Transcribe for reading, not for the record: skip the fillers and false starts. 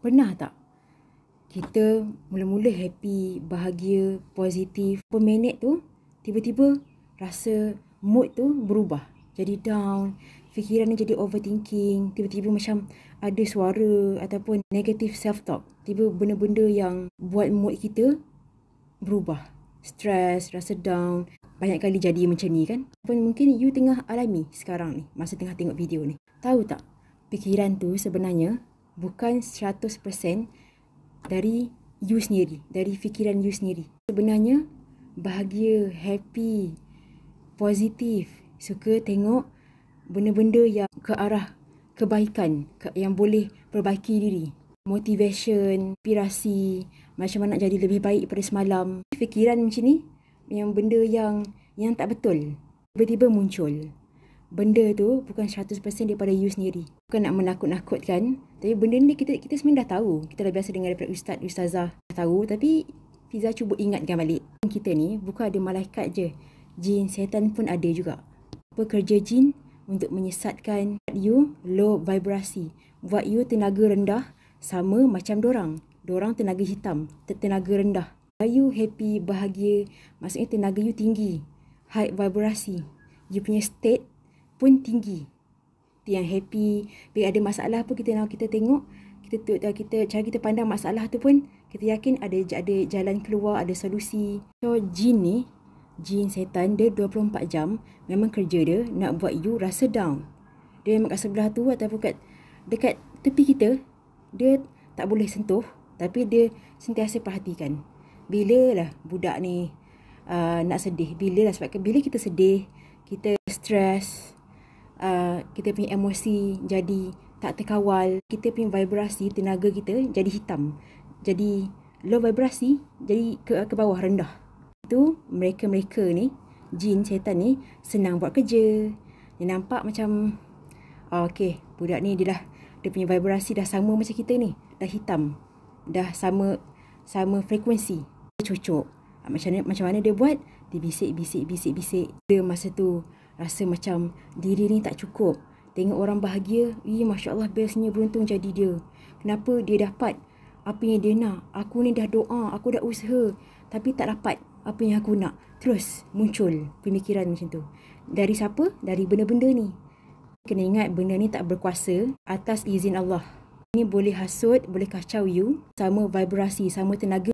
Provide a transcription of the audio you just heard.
Pernah tak kita mula-mula happy, bahagia, positif, per minit tu tiba-tiba rasa mood tu berubah, jadi down, fikiran ni jadi overthinking, tiba-tiba macam ada suara ataupun negative self-talk, tiba benda-benda yang buat mood kita berubah, stress, rasa down. Banyak kali jadi macam ni kan. Mungkin you tengah alami sekarang ni, masa tengah tengok video ni. Tahu tak, fikiran tu sebenarnya bukan 100% dari you sendiri, dari fikiran you sendiri. Sebenarnya bahagia, happy, positif, suka tengok benda-benda yang ke arah kebaikan, yang boleh perbaiki diri. Motivation, inspirasi, macam mana nak jadi lebih baik daripada semalam. Fikiran macam ni, yang benda yang tak betul, tiba-tiba muncul. Benda tu bukan 100% daripada you sendiri. Bukan nak menakut-nakutkan, tapi benda ni kita sebenarnya dah tahu. Kita dah biasa dengar daripada ustaz, ustazah dah tahu, tapi Fiza cuba ingatkan balik. Kita ni bukan ada malaikat je, jin, setan pun ada juga. Pekerja jin untuk menyesatkan you low vibrasi, buat you tenaga rendah sama macam dorang. Dorang tenaga hitam, tenaga rendah. You happy, bahagia, maksudnya tenaga you tinggi, high vibrasi. You punya state pun tinggi. Itu yang happy. Bila ada masalah pun kita tengok, kita cara kita pandang masalah tu pun kita yakin ada jalan keluar, ada solusi. So jin ni, jin setan, dia 24 jam memang kerja dia nak buat you rasa down. Dia memang kat sebelah tu ataupun dekat tepi kita, dia tak boleh sentuh, tapi dia sentiasa perhatikan. Bila lah budak ni nak sedih, bila kita sedih, kita stres, kita punya emosi jadi tak terkawal, kita punya vibrasi, tenaga kita jadi hitam, jadi low vibrasi, jadi ke bawah, rendah. Itu mereka ni, jin, setan ni senang buat kerja. Dia nampak macam okey, budak ni dia punya vibrasi dah sama macam kita ni, dah hitam, dah sama frekuensi, dia cocok. Macam mana dia buat? Dia bisik. Dia masa tu rasa macam diri ni tak cukup. Tengok orang bahagia, Masya Allah, bestnya, beruntung jadi dia. Kenapa dia dapat apa yang dia nak? Aku ni dah doa, aku dah usaha, tapi tak dapat apa yang aku nak. Terus muncul pemikiran macam tu. Dari siapa? Dari benda-benda ni. Kena ingat, benda ni tak berkuasa atas izin Allah. Ini boleh hasut, boleh kacau you, sama vibrasi, sama tenaga